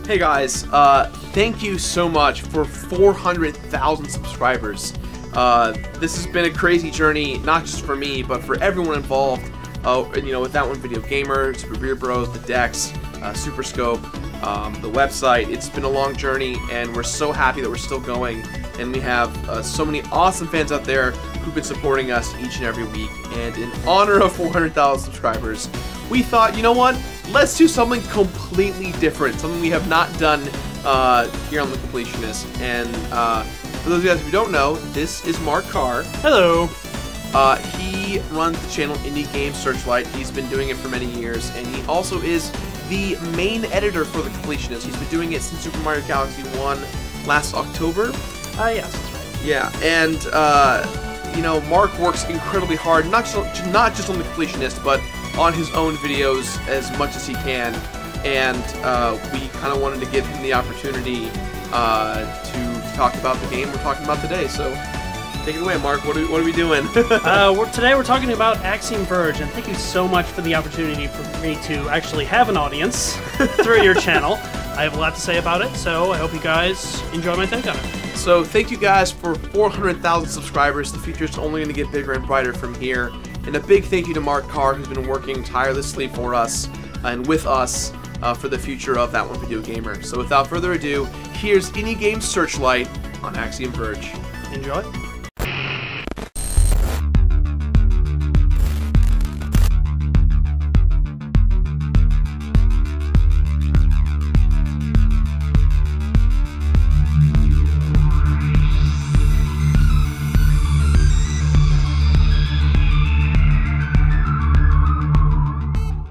Hey guys, thank you so much for 400,000 subscribers. This has been a crazy journey, not just for me, but for everyone involved. You know, with That One Video Gamer, Super Beer Bros, the decks, Super Scope, the website. It's been a long journey, and we're so happy that we're still going. And we have so many awesome fans out there who've been supporting us each and every week. And in honor of 400,000 subscribers, we thought, you know what? Let's do something completely different, something we have not done here on the Completionist. And for those of you guys who don't know, this is Mark Carr. Hello. He runs the channel Indie Game Searchlight. He's been doing it for many years, and he also is the main editor for the Completionist. He's been doing it since Super Mario Galaxy 1 last October. Yes, that's right. Yeah, and you know, Mark works incredibly hard, not just on the Completionist, but on his own videos as much as he can, and we kind of wanted to give him the opportunity to talk about the game we're talking about today. So take it away, Mark. What are we doing? Today we're talking about Axiom Verge, and thank you so much for the opportunity for me to actually have an audience through your channel. I have a lot to say about it, so I hope you guys enjoy my take on it. So thank you guys for 400,000 subscribers. The future's only going to get bigger and brighter from here. And a big thank you to Mark Carr, who's been working tirelessly for us and with us for the future of That One Video Gamer. So without further ado, here's Indie Game Searchlight on Axiom Verge. Enjoy.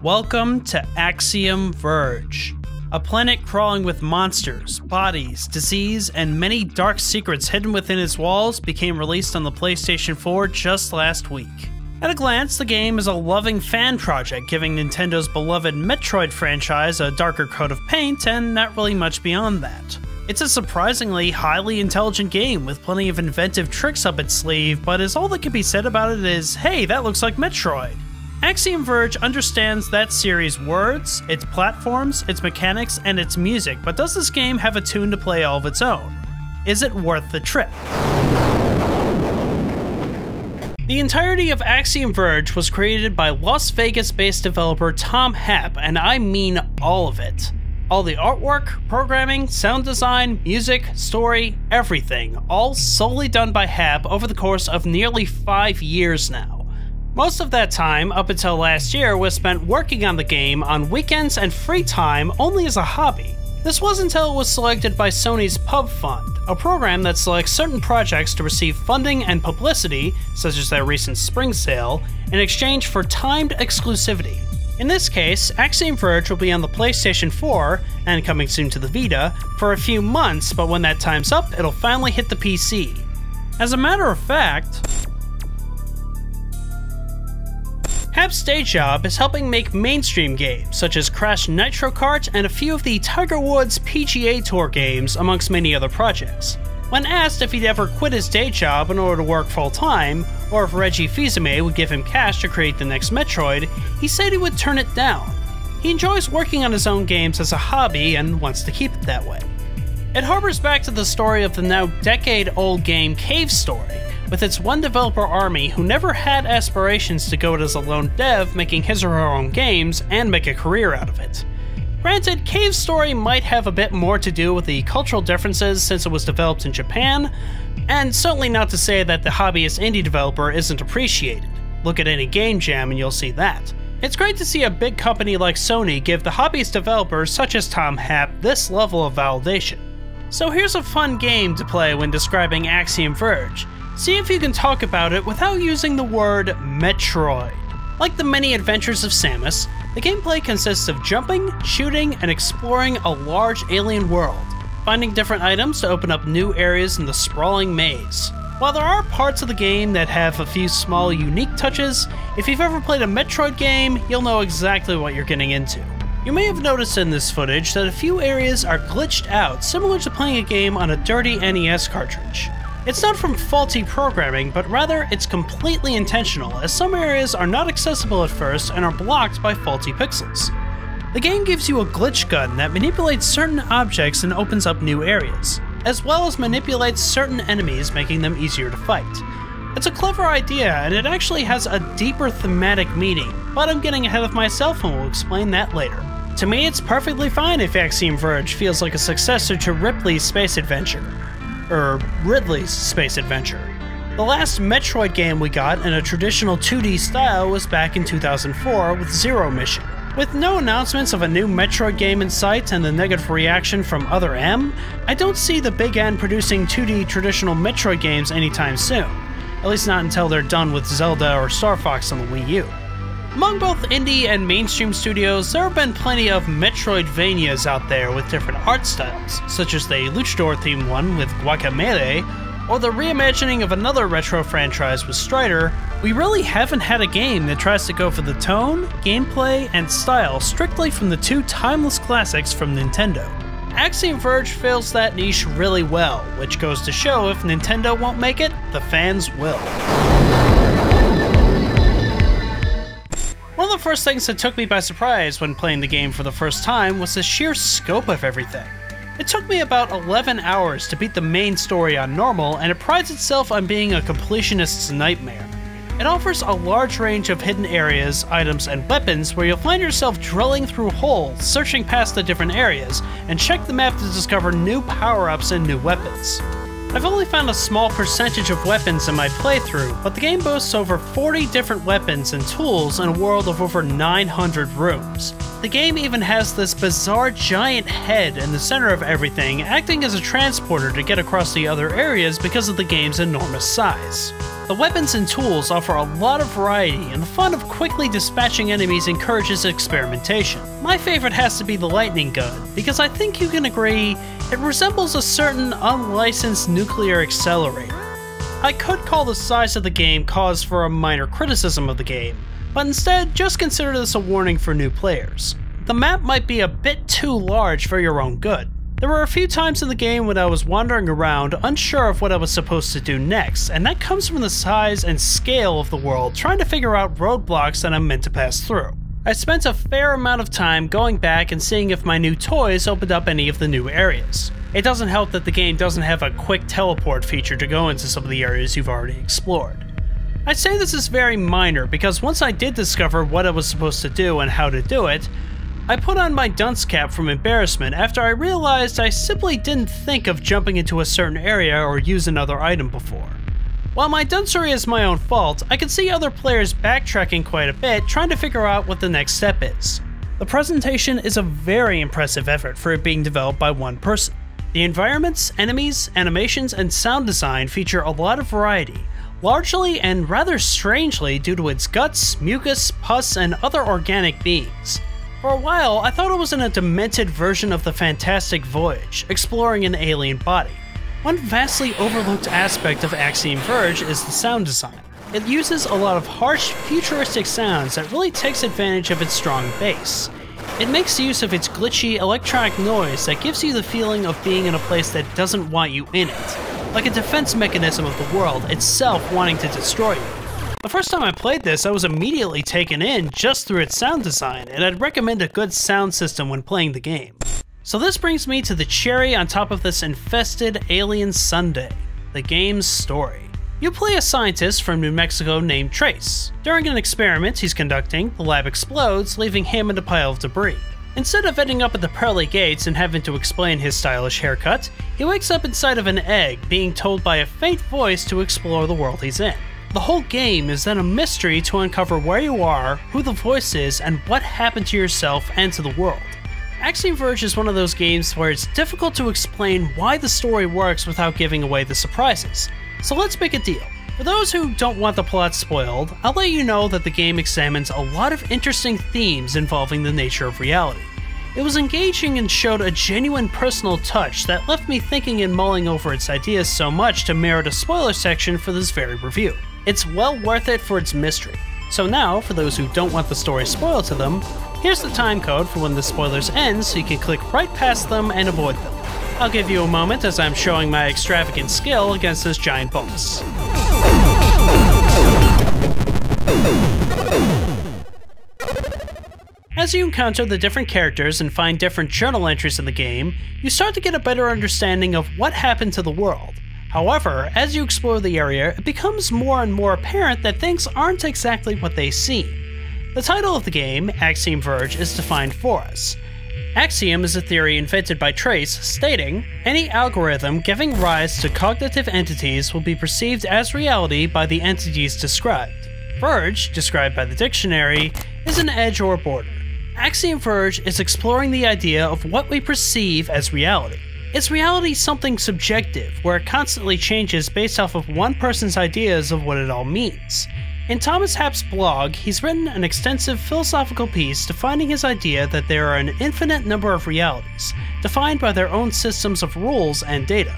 Welcome to Axiom Verge, a planet crawling with monsters, bodies, disease, and many dark secrets hidden within its walls became released on the PlayStation 4 just last week. At a glance, the game is a loving fan project giving Nintendo's beloved Metroid franchise a darker coat of paint and not really much beyond that. It's a surprisingly highly intelligent game with plenty of inventive tricks up its sleeve, but all that can be said about it is, hey, that looks like Metroid. Axiom Verge understands that series' words, its platforms, its mechanics, and its music, but does this game have a tune to play all of its own? Is it worth the trip? The entirety of Axiom Verge was created by Las Vegas-based developer Tom Happ, and I mean all of it. All the artwork, programming, sound design, music, story, everything, all solely done by Happ over the course of nearly 5 years now. Most of that time, up until last year, was spent working on the game on weekends and free time only as a hobby. This was until it was selected by Sony's Pub Fund, a program that selects certain projects to receive funding and publicity, such as their recent spring sale, in exchange for timed exclusivity. In this case, Axiom Verge will be on the PlayStation 4, and coming soon to the Vita, for a few months, but when that time's up, it'll finally hit the PC. As a matter of fact, Happ's day job is helping make mainstream games, such as Crash Nitro Kart and a few of the Tiger Woods PGA Tour games, amongst many other projects. When asked if he'd ever quit his day job in order to work full-time, or if Reggie Fils-Aimé would give him cash to create the next Metroid, he said he would turn it down. He enjoys working on his own games as a hobby and wants to keep it that way. It harbors back to the story of the now decade-old game Cave Story, with its one developer army who never had aspirations to go it as a lone dev making his or her own games and make a career out of it. Granted, Cave Story might have a bit more to do with the cultural differences since it was developed in Japan, and certainly not to say that the hobbyist indie developer isn't appreciated. Look at any game jam and you'll see that. It's great to see a big company like Sony give the hobbyist developers such as Tom Happ this level of validation. So here's a fun game to play when describing Axiom Verge. See if you can talk about it without using the word Metroid. Like the many adventures of Samus, the gameplay consists of jumping, shooting, and exploring a large alien world, finding different items to open up new areas in the sprawling maze. While there are parts of the game that have a few small unique touches, if you've ever played a Metroid game, you'll know exactly what you're getting into. You may have noticed in this footage that a few areas are glitched out, similar to playing a game on a dirty NES cartridge. It's not from faulty programming, but rather it's completely intentional, as some areas are not accessible at first and are blocked by faulty pixels. The game gives you a glitch gun that manipulates certain objects and opens up new areas, as well as manipulates certain enemies, making them easier to fight. It's a clever idea, and it actually has a deeper thematic meaning, but I'm getting ahead of myself and will explain that later. To me, it's perfectly fine if Axiom Verge feels like a successor to Ripley's Space Adventure. Ridley's Space Adventure. The last Metroid game we got in a traditional 2D style was back in 2004 with Zero Mission. With no announcements of a new Metroid game in sight and the negative reaction from Other M, I don't see the Big N producing 2D traditional Metroid games anytime soon, at least not until they're done with Zelda or Star Fox on the Wii U. Among both indie and mainstream studios, there have been plenty of Metroidvanias out there with different art styles, such as the Luchador-themed one with Guacamelee, or the reimagining of another retro franchise with Strider. We really haven't had a game that tries to go for the tone, gameplay, and style strictly from the two timeless classics from Nintendo. Axiom Verge fills that niche really well, which goes to show if Nintendo won't make it, the fans will. One of the first things that took me by surprise when playing the game for the first time was the sheer scope of everything. It took me about 11 hours to beat the main story on normal, and it prides itself on being a completionist's nightmare. It offers a large range of hidden areas, items, and weapons where you'll find yourself drilling through holes, searching past the different areas, and check the map to discover new power-ups and new weapons. I've only found a small percentage of weapons in my playthrough, but the game boasts over 40 different weapons and tools in a world of over 900 rooms. The game even has this bizarre giant head in the center of everything, acting as a transporter to get across the other areas because of the game's enormous size. The weapons and tools offer a lot of variety, and the fun of quickly dispatching enemies encourages experimentation. My favorite has to be the lightning gun, because I think you can agree it resembles a certain unlicensed nuclear accelerator. I could call the size of the game cause for a minor criticism of the game, but instead just consider this a warning for new players. The map might be a bit too large for your own good. There were a few times in the game when I was wandering around unsure of what I was supposed to do next, and that comes from the size and scale of the world trying to figure out roadblocks that I'm meant to pass through. I spent a fair amount of time going back and seeing if my new toys opened up any of the new areas. It doesn't help that the game doesn't have a quick teleport feature to go into some of the areas you've already explored. I'd say this is very minor because once I did discover what I was supposed to do and how to do it, I put on my dunce cap from embarrassment after I realized I simply didn't think of jumping into a certain area or use another item before. While my duncery is my own fault, I can see other players backtracking quite a bit trying to figure out what the next step is. The presentation is a very impressive effort for it being developed by one person. The environments, enemies, animations, and sound design feature a lot of variety, largely and rather strangely due to its guts, mucus, pus, and other organic beings. For a while, I thought it was in a demented version of the Fantastic Voyage, exploring an alien body. One vastly overlooked aspect of Axiom Verge is the sound design. It uses a lot of harsh, futuristic sounds that really takes advantage of its strong bass. It makes use of its glitchy, electronic noise that gives you the feeling of being in a place that doesn't want you in it, like a defense mechanism of the world itself wanting to destroy you. The first time I played this, I was immediately taken in just through its sound design, and I'd recommend a good sound system when playing the game. So this brings me to the cherry on top of this infested alien sundae, the game's story. You play a scientist from New Mexico named Trace. During an experiment he's conducting, the lab explodes, leaving him in a pile of debris. Instead of ending up at the pearly gates and having to explain his stylish haircut, he wakes up inside of an egg, being told by a faint voice to explore the world he's in. The whole game is then a mystery to uncover where you are, who the voice is, and what happened to yourself and to the world. Axiom Verge is one of those games where it's difficult to explain why the story works without giving away the surprises. So let's make a deal. For those who don't want the plot spoiled, I'll let you know that the game examines a lot of interesting themes involving the nature of reality. It was engaging and showed a genuine personal touch that left me thinking and mulling over its ideas so much to merit a spoiler section for this very review. It's well worth it for its mystery. So now, for those who don't want the story spoiled to them, here's the time code for when the spoilers end so you can click right past them and avoid them. I'll give you a moment as I'm showing my extravagant skill against this giant boss. As you encounter the different characters and find different journal entries in the game, you start to get a better understanding of what happened to the world. However, as you explore the area, it becomes more and more apparent that things aren't exactly what they seem. The title of the game, Axiom Verge, is defined for us. Axiom is a theory invented by Trace, stating, any algorithm giving rise to cognitive entities will be perceived as reality by the entities described. Verge, described by the dictionary, is an edge or border. Axiom Verge is exploring the idea of what we perceive as reality. Is reality something subjective, where it constantly changes based off of one person's ideas of what it all means? In Thomas Happ's blog, he's written an extensive philosophical piece defining his idea that there are an infinite number of realities, defined by their own systems of rules and data.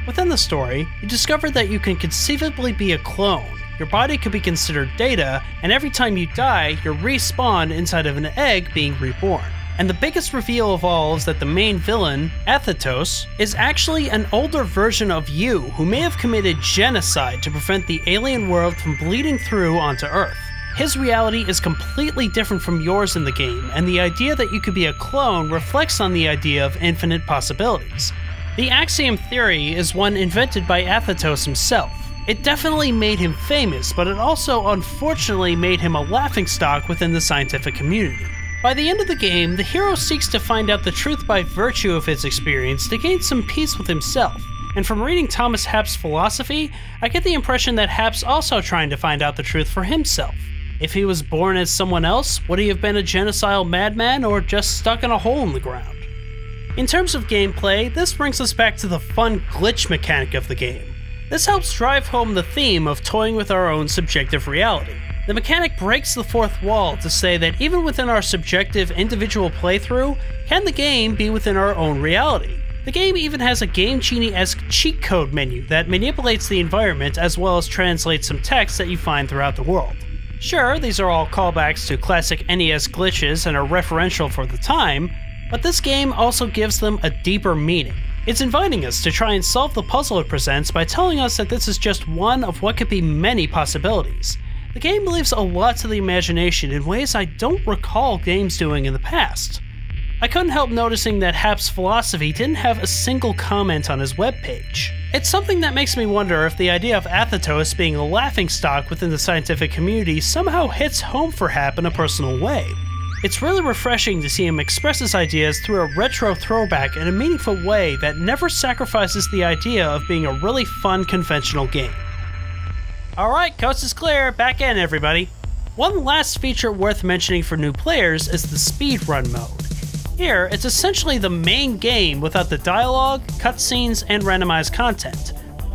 Within the story, you discover that you can conceivably be a clone. Your body could be considered data, and every time you die, you're respawned inside of an egg being reborn. And the biggest reveal of all is that the main villain, Athetos, is actually an older version of you who may have committed genocide to prevent the alien world from bleeding through onto Earth. His reality is completely different from yours in the game, and the idea that you could be a clone reflects on the idea of infinite possibilities. The Axiom theory is one invented by Athetos himself. It definitely made him famous, but it also unfortunately made him a laughingstock within the scientific community. By the end of the game, the hero seeks to find out the truth by virtue of his experience to gain some peace with himself. And from reading Thomas Happ's philosophy, I get the impression that Happ's also trying to find out the truth for himself. If he was born as someone else, would he have been a genocidal madman or just stuck in a hole in the ground? In terms of gameplay, this brings us back to the fun glitch mechanic of the game. This helps drive home the theme of toying with our own subjective reality. The mechanic breaks the fourth wall to say that even within our subjective individual playthrough, can the game be within our own reality? The game even has a Game Genie-esque cheat code menu that manipulates the environment as well as translates some text that you find throughout the world. Sure, these are all callbacks to classic NES glitches and are referential for the time, but this game also gives them a deeper meaning. It's inviting us to try and solve the puzzle it presents by telling us that this is just one of what could be many possibilities. The game leaves a lot to the imagination in ways I don't recall games doing in the past. I couldn't help noticing that Happ's philosophy didn't have a single comment on his webpage. It's something that makes me wonder if the idea of Athetos being a laughingstock within the scientific community somehow hits home for Happ in a personal way. It's really refreshing to see him express his ideas through a retro throwback in a meaningful way that never sacrifices the idea of being a really fun conventional game. Alright, coast is clear, back in everybody. One last feature worth mentioning for new players is the Speedrun Mode. Here, it's essentially the main game without the dialogue, cutscenes, and randomized content.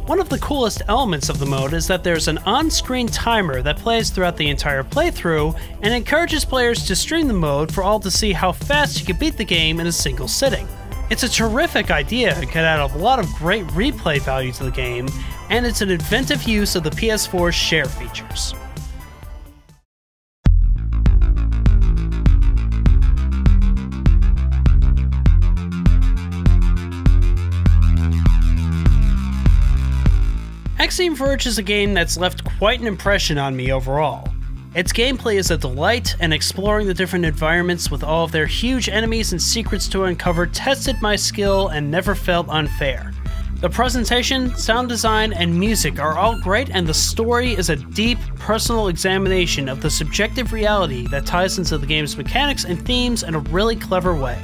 One of the coolest elements of the mode is that there's an on-screen timer that plays throughout the entire playthrough and encourages players to stream the mode for all to see how fast you can beat the game in a single sitting. It's a terrific idea and can add a lot of great replay value to the game, and it's an inventive use of the PS4's share features. Axiom Verge is a game that's left quite an impression on me overall. Its gameplay is a delight, and exploring the different environments with all of their huge enemies and secrets to uncover tested my skill and never felt unfair. The presentation, sound design, and music are all great, and the story is a deep, personal examination of the subjective reality that ties into the game's mechanics and themes in a really clever way.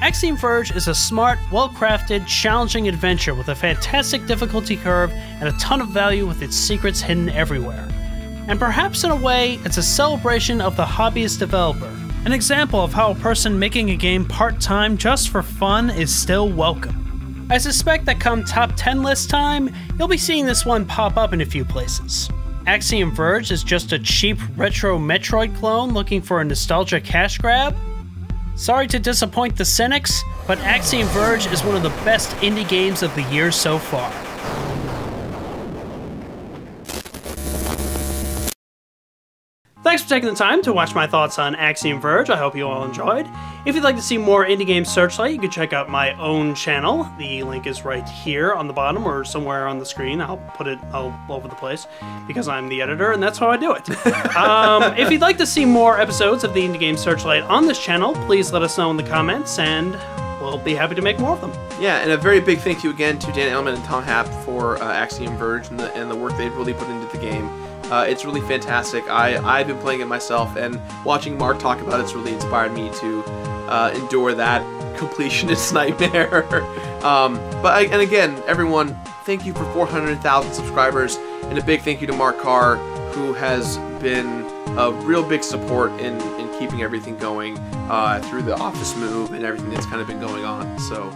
Axiom Verge is a smart, well-crafted, challenging adventure with a fantastic difficulty curve and a ton of value with its secrets hidden everywhere. And perhaps in a way, it's a celebration of the hobbyist developer, an example of how a person making a game part-time just for fun is still welcome. I suspect that come top 10 list time, you'll be seeing this one pop up in a few places. Axiom Verge is just a cheap retro Metroid clone looking for a nostalgia cash grab? Sorry to disappoint the cynics, but Axiom Verge is one of the best indie games of the year so far. Thanks for taking the time to watch my thoughts on Axiom Verge. I hope you all enjoyed. If you'd like to see more indie game Searchlight, you can check out my own channel. The link is right here on the bottom or somewhere on the screen. I'll put it all over the place because I'm the editor and that's how I do it. If you'd like to see more episodes of the indie game Searchlight on this channel, please let us know in the comments and we'll be happy to make more of them. Yeah, and a very big thank you again to Dan Ellman and Tom Happ for Axiom Verge and the work they've really put into the game. It's really fantastic. I've been playing it myself, and watching Mark talk about it's really inspired me to endure that completionist nightmare. And again, everyone, thank you for 400,000 subscribers, and a big thank you to Mark Carr, who has been a real big support in keeping everything going through the office move and everything that's kind of been going on. So,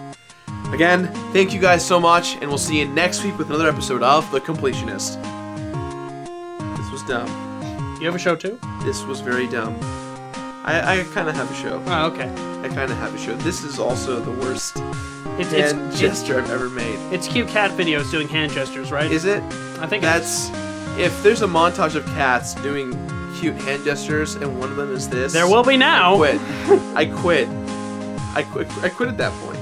again, thank you guys so much, and we'll see you next week with another episode of The Completionist. Dumb. You have a show too? This was very dumb. I kind of have a show. Oh, okay. I kind of have a show. This is also the worst hand gesture I've ever made. It's cute cat videos doing hand gestures, right? Is it? I think that's... If there's a montage of cats doing cute hand gestures and one of them is this... There will be now! I quit. I quit at that point.